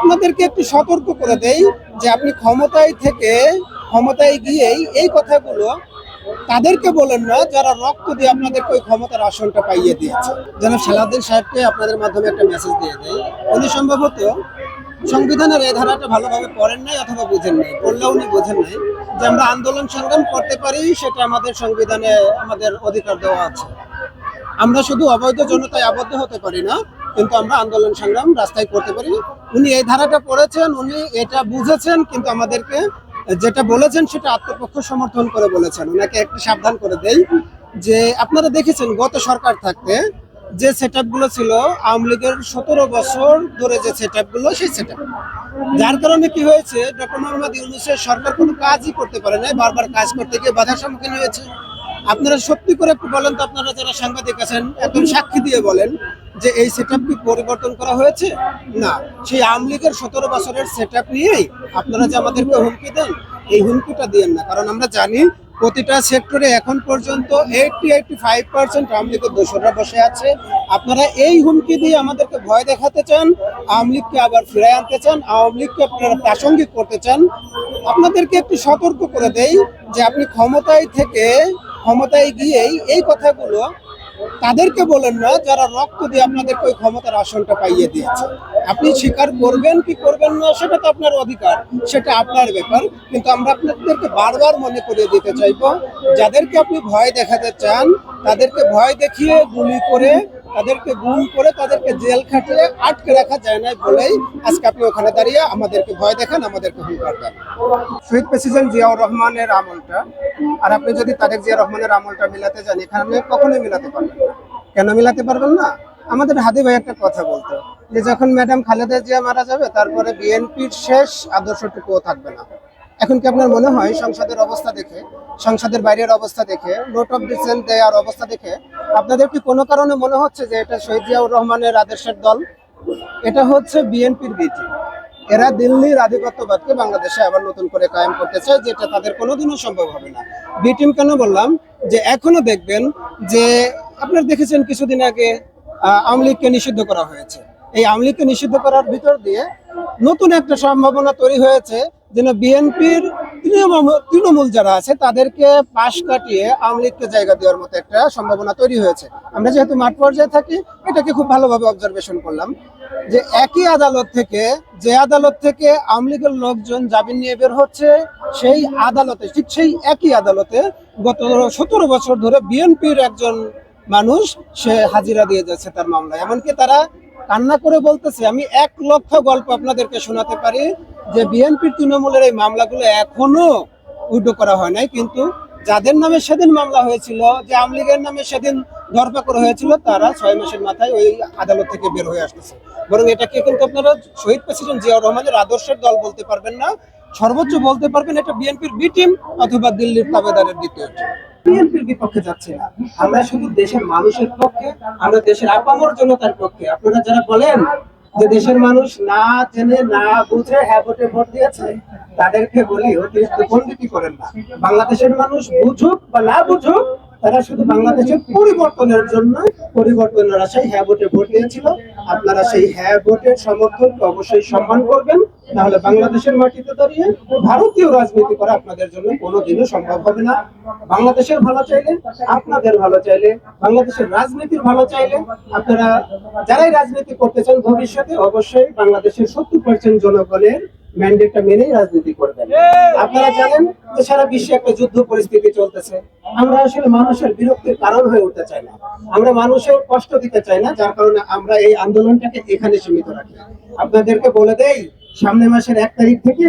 আপনাদেরকে একটু সতর্ক করে দেই যে আপনি ক্ষমতায় থেকে ক্ষমতায় গিয়েই এই কথাগুলো তাদেরকে বলেন না যারা রক্ত দিয়ে আপনাদেরকে ওই ক্ষমতার আসনটা পাইয়ে দিয়েছে। জনাব সালাউদ্দিন সাহেবকে আপনাদের মাধ্যমে একটা মেসেজ দিয়ে দেয়, উনি সম্ভবত সংবিধানের এই ধারাটা ভালোভাবে পড়েন নাই অথবা বুঝেন নাই। পড়লেও উনি বোঝেন নাই যে আমরা আন্দোলন সংগ্রাম করতে পারি, সেটা আমাদের সংবিধানে আমাদের অধিকার দেওয়া আছে। আমরা শুধু অবৈধ জনতায় আবদ্ধ হতে পারি না, কিন্তু আমরা আন্দোলন সংগ্রাম রাস্তায় করতে পারি। উনি এই ধারাটা পড়েছেন, উনি এটা বুঝেছেন, কিন্তু আমাদেরকে যেটা বলেছেন সেটা আত্মপক্ষ সমর্থন করে বলেছেন। ওনাকে একটু সাবধান করে দেই যে আপনারা দেখেছেন গত সরকার থাকতে যে সেটআপ গুলো ছিল আওয়ামী লীগের 17 বছর ধরে যে সেটআপ গুলো, সেই সেটআপ যার কারণে কি হয়েছে, ডক্টর মোহাম্মদ ইউনূসের সরকার কোনো কাজই করতে পারে না, বারবার কাজ করতে গিয়ে বাধার সম্মুখীন হয়েছে। আপনারা সত্যি করে একটু বলেন তো, আপনারা যারা সাংবাদিক আছেন একদম সাক্ষী দিয়ে বলেন যে এই সেটআপ কি পরিবর্তন করা হয়েছে? না, সেই আওয়ামী লীগের 17 বছরের সেটআপ নিয়েই আপনারা যে আমাদেরকে হুমকি দেন, এই হুমকিটা দিয়েন না। কারণ আমরা জানি প্রতিটা সেক্টরে এখন পর্যন্ত 85% আওয়ামী লীগের দোসররা বসে আছে। আপনারা এই হুমকি দিয়ে আমাদেরকে ভয় দেখাতে চান, আওয়ামী লীগকে আবার ফিরিয়ে আনতে চান, আওয়ামী লীগকে আপনারা প্রাসঙ্গিক করতে চান। আপনাদেরকে একটু সতর্ক করে দেই যে আপনি ক্ষমতায় থেকে ক্ষমতায় গিয়েই এই কথাগুলো তাদেরকে বলেন না যারা রক্ত দিয়ে আপনাদেরকে ওই ক্ষমতার আসনটা পাইয়ে দিয়েছে। আপনি স্বীকার করবেন কি করবেন না সেটা তো আপনার অধিকার, সেটা আপনার ব্যাপার। কিন্তু আমরা আপনাদেরকে বারবার মনে করিয়ে দিতে চাইবো, যাদেরকে আপনি ভয় দেখাতে চান তাদেরকে ভয় দেখিয়ে গুলি করে, তাদেরকে গুম করে, তাদেরকে জেল খাটিয়ে আটকে রাখা যায় না বলেই আজকে আপনি ওখানে দাঁড়িয়ে আমাদেরকে ভয় দেখান, আমাদেরকে হুঙ্কার দেন। শহীদ প্রেসিডেন্ট জিয়াউর রহমানের আমলটা আর আপনি যদি তারেক জিয়া রহমানের আমলটা মিলাতে যান, এখানে কখনোই মিলাতে পারবেন না। কেন মিলাতে পারবেন না? আমাদের হাদি ভাই একটা কথা বলতো যে যখন ম্যাডাম খালেদা জিয়া মারা যাবে তারপরে বিএনপির শেষ আদর্শটুকুও থাকবে না। এখন কি আপনার মনে হয় সংসদের অবস্থা দেখে, সংসদের বাইরের অবস্থা দেখে, নোট অফ ডিসেন্ট দেওয়ার অবস্থা দেখে আপনাদের কি কোনো কারণে মনে হচ্ছে যে এটা শহীদ জিয়াউর রহমানের আদর্শের দল? এটা হচ্ছে বিএনপির বিটি। এরা দিল্লির আধিপত্যবাদকে বাংলাদেশে আবার নতুন করে কায়েম করতে চায়, যেটা তাদের কোনোদিনও সম্ভব হবে না। বি টিম কেন বললাম, যে এখনো দেখবেন যে আপনারা দেখেছেন কিছুদিন আগে আওয়ামী লীগকে নিষিদ্ধ করা হয়েছে। এই আওয়ামী লীগকে নিষিদ্ধ করার ভিতর দিয়ে নতুন একটা সম্ভাবনা তৈরি হয়েছে যেন বিএনপির তৃণমূল যারা আছে তাদেরকে পাশ কাটিয়ে আওয়ামী লীগকে জায়গা দেওয়ার মতো একটা সম্ভাবনা তৈরি হয়েছে। আমরা যেহেতু মাঠ পর্যায়ে থাকি, এটাকে খুব ভালোভাবে অবজারভেশন করলাম যে একই আদালত থেকে, যে আদালত থেকে আওয়ামী লীগের লোকজন জামিন নিয়ে বের হচ্ছে, সেই আদালতে, ঠিক সেই একই আদালতে গত 17 বছর ধরে বিএনপির একজন মানুষ সে হাজিরা দিয়ে যাচ্ছে তার মামলায়। এমনকি তারা কান্না করে বলতেছে, আমি 1 লক্ষ গল্প আপনাদেরকে শোনাতে পারি যে বিএনপির তৃণমূলের এই মামলাগুলো এখনো উইথড্র করা হয় নাই, কিন্তু যাদের নামে সেদিন মামলা হয়েছিল, যে আওয়ামী লীগের নামে সেদিন ধরপাকড় হয়েছিল, তারা 6 মাসের মাথায় ওই আদালত থেকে বের হয়ে আসতেছে। বরং এটাকে কিন্তু আপনারা শহীদ প্রেসিডেন্ট জিয়াউর রহমানের আদর্শের দল বলতে পারবেন না, সর্বোচ্চ বলতে পারবেন এটা বিএনপির বি টিম অথবা দিল্লির তাবেদারের দ্বিতীয় টিম। বিএনপির বিপক্ষে যাচ্ছে না, আমরা শুধু দেশের মানুষের পক্ষে, আমরা দেশের আপামর জনতার পক্ষে। আপনারা যারা বলেন যে দেশের মানুষ না জেনে না বুঝে হ্যাঁ ভোটে ভোট দিয়েছে, তাদেরকে বলি অতিরিক্ত পণ্ডিতি করেন না। বাংলাদেশের মানুষ বুঝুক বা না বুঝুক, তারা শুধু বাংলাদেশের পরিবর্তনের জন্য, পরিবর্তনের আশায় হ্যাঁ ভোটে ভোট দিয়েছিল। আপনারা সেই হ্যাঁ ভোটের সমর্থনকে অবশ্যই সম্মান করবেন, তাহলে বাংলাদেশের মাটিতে দাঁড়িয়ে ভারতীয় রাজনীতি করা আপনাদের জন্য কোনোদিনও সম্ভব হবে না। বাংলাদেশের ভালো চাইলে, আপনাদের ভালো চাইলে, বাংলাদেশের রাজনীতির ভালো চাইলে, আপনারা যারাই রাজনীতি করতে চান ভবিষ্যতে অবশ্যই বাংলাদেশের 70% জনগণের ম্যান্ডেটটা মেনেই রাজনীতি করবেন। আপনারা জানেন যে সারা বিশ্বে একটা যুদ্ধ পরিস্থিতি চলতেছে। আমরা আসলে মানুষের বিরক্তির কারণ হয়ে উঠতে চাই না, আমরা মানুষের কষ্ট দিতে চাই না, যার কারণে আমরা এই আন্দোলনটাকে এখানে সীমিত রাখি। আপনাদেরকে বলে দেই, সামনে মাসের 1 তারিখ থেকে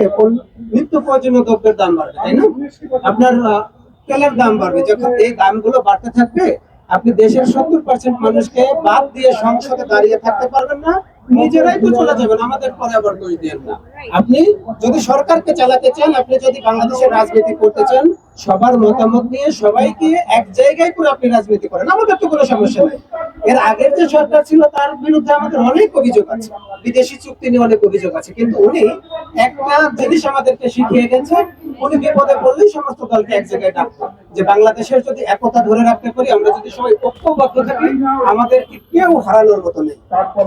নিত্য প্রয়োজনীয় দ্রব্যের দাম বাড়বে, তাই না? আপনার তেলের দাম বাড়বে। যখন এই দামগুলো বাড়তে থাকবে, আপনি দেশের 70% মানুষকে বাদ দিয়ে সংসদে দাঁড়িয়ে থাকতে পারবেন না, নিজেরাই তো চলে যাবেন, আমাদের পরে আবার দোষ দিয়েন না। আপনি যদি সরকারকে চালাতে চান, আপনি যদি বাংলাদেশের রাজনীতি করতে চান, সবার মতামত নিয়ে সবাইকে এক জায়গায় করে আপনি রাজনীতি করেন, আমাদের তো কোনো সমস্যা নাই। এর আগের যে সরকার ছিল তার বিরুদ্ধে আমাদের অনেক অভিযোগ আছে, বিদেশি চুক্তি নিয়ে অনেক অভিযোগ আছে, কিন্তু উনি একটা জিনিস আমাদেরকে শিখিয়ে গেছে, উনি বিপদে পড়লেই সমস্ত দলকে এক জায়গায় ডাকতো, যে বাংলাদেশের যদি একতা ধরে রাখতে পারি, আমরা যদি সবাই ঐক্যবদ্ধ থাকি, আমাদের কেউ হারানোর মতো নেই।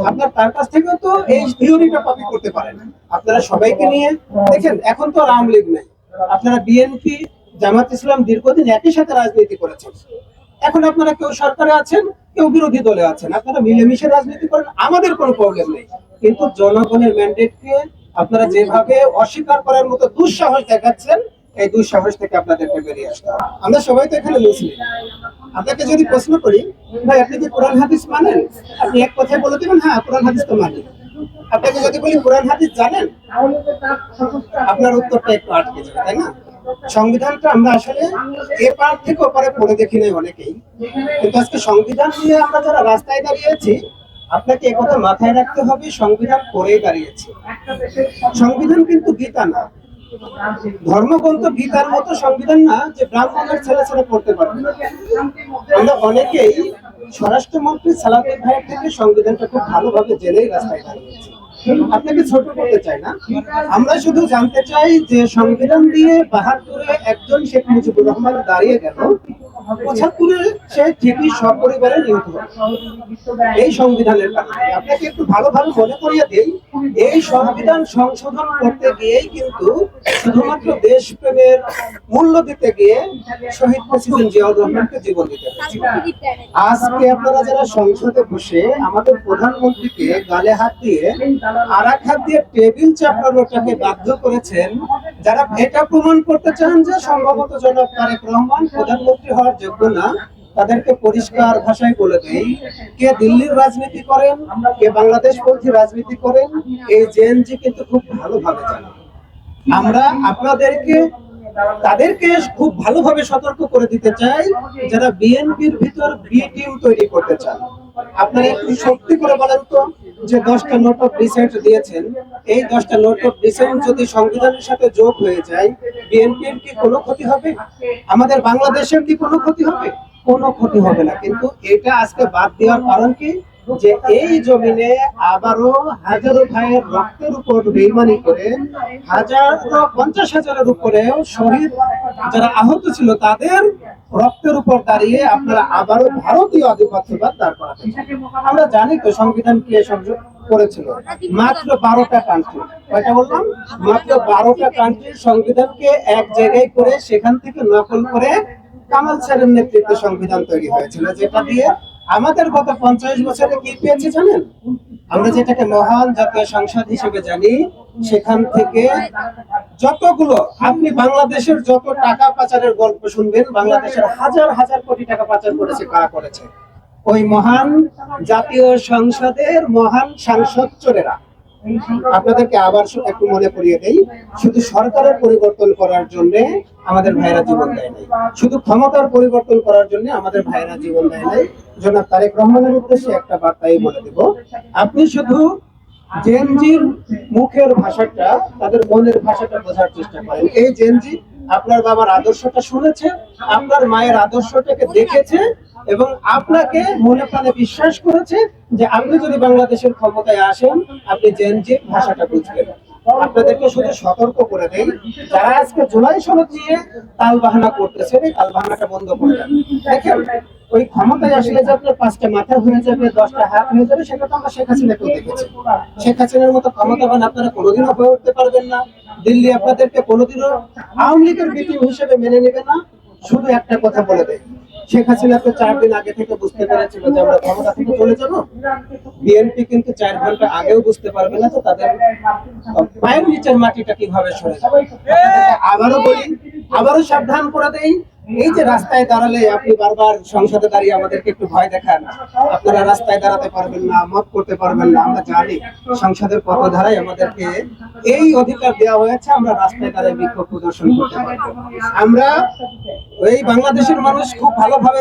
আপনার তার কাছ থেকে তো এই থিওরিটা কপি করতে পারেন। আপনারা সবাইকে নিয়ে দেখেন, এখন তো আর আওয়ামী লীগ নাই, আপনারা বিএনপি জামাত ইসলাম দীর্ঘদিন একই সাথে রাজনীতি করেছেন। এখন আপনারা কেউ সরকারে আছেন, কেউ বিরোধী দলে আছেন, আপনারা মিলেমিশে রাজনীতি করেন, আমাদের কোনো প্রবলেম নেই। কিন্তু জনগণের ম্যান্ডেটকে আপনারা যেভাবে অস্বীকার করার মতো দুঃসাহস দেখাচ্ছেন, এই দুঃসাহস থেকে আপনাদেরকে বেরিয়ে আসতে হবে। আমরা সবাই তো এখানে মুসলিম। আপনাকে যদি প্রশ্ন করি, ভাই আপনি কি কোরআন হাদিস মানেন, আপনি এক কথায় বলে দেবেন হ্যাঁ কোরআন হাদিস তো মানি। আপনাকে যদি বলি কোরআন হাদিস জানেন, আপনার উত্তরটা একটু আটকে যাবে, তাই না? সংবিধানটা আমরা আসলে এপার থেকে ওপারে পড়ে দেখি নাই অনেকেই, কিন্তু আজকে সংবিধান নিয়ে আমরা যারা রাস্তায় দাঁড়িয়েছি, আপনাকে একথা মাথায় রাখতে হবে, সংবিধান পড়েই দাঁড়িয়েছে। সংবিধান কিন্তু গীতা না, ধর্মগ্রন্থ গীতার মতো সংবিধান না যে ব্রাহ্মণের ছেলে ছেলে পড়তে পারবে না। আমরা অনেকেই স্বরাষ্ট্রমন্ত্রী সালাউদ্দিন ভাইয়ের থেকে সংবিধানটা খুব ভালোভাবে জেনেই রাস্তায় দাঁড়িয়েছি। আপনাকে ছোট করতে চাই না, আমরা শুধু জানতে চাই যে সংবিধান দিয়ে ৭২-এ একজন শেখ মুজিবুর রহমান দাঁড়িয়ে গেল, ৭৫-এ সে ঠিকই সপরিবারে নিহত হল এই সংবিধানের কারণে। আপনাকে একটু ভালোভাবে মনে করিয়ে দিই, এই সংবিধান সংশোধন করতে গিয়েই কিন্তু শুধুমাত্র দেশপ্রেমের মূল্য দিতে গিয়ে শহীদ প্রেসিডেন্ট জিয়াউর রহমানকে জীবন দিতে হয়েছে। আজকে আপনারা যারা সংসদে বসে আমাদের প্রধানমন্ত্রীকে গালে হাত দিয়ে আর এক হাত দিয়ে টেবিল চাপড়ানোটাকে বাধ্য করেছেন, যারা এটা প্রমাণ করতে চান যে সম্ভবত জনাব তারেক রহমান প্রধানমন্ত্রী হওয়ার যোগ্য না, তাদেরকে পরিষ্কার ভাষায় বলে দেই, কে দিল্লির রাজনীতি করেন, কে বাংলাদেশ পন্থী রাজনীতি করেন, এই জেএনজি কিন্তু খুব ভালোভাবে জানে। আমরা আপনাদেরকে তাদেরকে খুব ভালোভাবে সতর্ক করে দিতে চাই, যারা বিএনপির ভিতর বি টিম তৈরি করতে চান। আপনারা একটু সত্যি করে বলেন তো, যে 10টা নোট অফ ডিসেন্ট দিয়েছেন, এই 10টা নোট অফ ডিসেন্ট যদি সংবিধানের সাথে যোগ হয়ে যায়, বিএনপির কি কোনো ক্ষতি হবে? আমাদের বাংলাদেশের কি কোনো ক্ষতি হবে? কোনো ক্ষতি হবে না। কিন্তু এটা আজকে বাদ দেওয়ার কারণ কি, যে এই জমিনে আবারও হাজারো ভাইয়ের রক্তের উপর বেইমানি করে 50,000-এর উপরেও শহীদ যারা আহত ছিল তাদের রক্তের উপর দাঁড়িয়ে আপনারা আবারও ভারতীয় আধিপত্যবাদ দাঁড় করাচ্ছেন। আমরা জানি তো সংবিধান কে সংযোগ করেছিল, মাত্র 12টা কান্ট্রি। কয়টা বললাম? মাত্র 12টা কান্ট্রির সংবিধানকে এক জায়গায় করে সেখান থেকে নকল করে কামাল স্যারের নেতৃত্বে সংবিধান তৈরি হয়েছিল, যেটা দিয়ে আমাদের গত 50 বছরে কি পেয়েছে জানেন? আমরা যেটাকে মহান জাতীয় সংসদ হিসেবে জানি, সেখান থেকে যতগুলো আপনি বাংলাদেশের যত টাকা পাচারের গল্প শুনবেন, বাংলাদেশের হাজার হাজার কোটি টাকা পাচার করেছে, কারা করেছে? ওই মহান জাতীয় সংসদের মহান সাংসদ চোরেরা। আপনাদেরকে আবার একটু মনে করিয়ে দেই, শুধু সরকারের পরিবর্তন করার জন্য আমাদের ভাইরা জীবন দেয় নাই, শুধু ক্ষমতার পরিবর্তন করার জন্য আমাদের ভাইরা জীবন দেয় নাই। জনাব তারেক রহমানের উদ্দেশ্যে একটা বার্তাই বলে দেব, আপনি শুধু জেনজির মুখের ভাষাটা, তাদের মনের ভাষাটা বোঝার চেষ্টা করেন। এই জেনজি আপনার বাবার আদর্শটা শুনেছে, আপনার মায়ের আদর্শটাকে দেখেছে, এবং আপনাকে মনে প্রাণে বিশ্বাস করেছে যে আপনি যদি বাংলাদেশের ক্ষমতায় আসেন, আপনি জেনজির ভাষাটা বুঝবেন। আপনাদেরকে শুধু সতর্ক করে দেই, যারা আজকে জুলাই সনদ নিয়ে তাল বাহানা করতেছে, এই তাল বাহানাটা বন্ধ করে দেন। দেখেন, ওই ক্ষমতায় আসলে যে আপনার 5টা মাথা হয়ে যাবে, 10টা হাত হয়ে যাবে, সেটা তো আমরা শেখ হাসিনাকেও দেখেছি। শেখ হাসিনার মতো ক্ষমতাবান আপনারা কোনোদিনও হয়ে উঠতে পারবেন না। দিল্লি আপনাদেরকে কোনোদিনও আওয়ামী লীগের বিটিম হিসেবে মেনে নেবে না। শুধু একটা কথা বলে দেয়, শেখ হাসিনা তো 4 দিন আগে থেকে বুঝতে পেরেছিল যে আমরা ক্ষমতা থেকে চলে যাব। বিএনপি কিন্তু 4 ঘন্টা আগেও বুঝতে পারবে না তো তাদের পায়ের নিচের মাটিটা কিভাবে সরে যাবে। আবারও বলি, আবারও সাবধান করে দেই, এই যে রাস্তায় দাঁড়ালে আপনি বারবার সংসদে দাঁড়িয়ে আমাদেরকে একটু ভয় দেখান, আপনারা রাস্তায় দাঁড়াতে পারবেন না, মত করতে পারবেন না। আমরা জানি সংসদের পথধারায় আমাদেরকে এই অধিকার দেওয়া হয়েছে, আমরা রাস্তায় দাঁড়িয়ে বিক্ষোভ প্রদর্শন করতে পারবো। আমরা এই বাংলাদেশের মানুষ খুব ভালোভাবে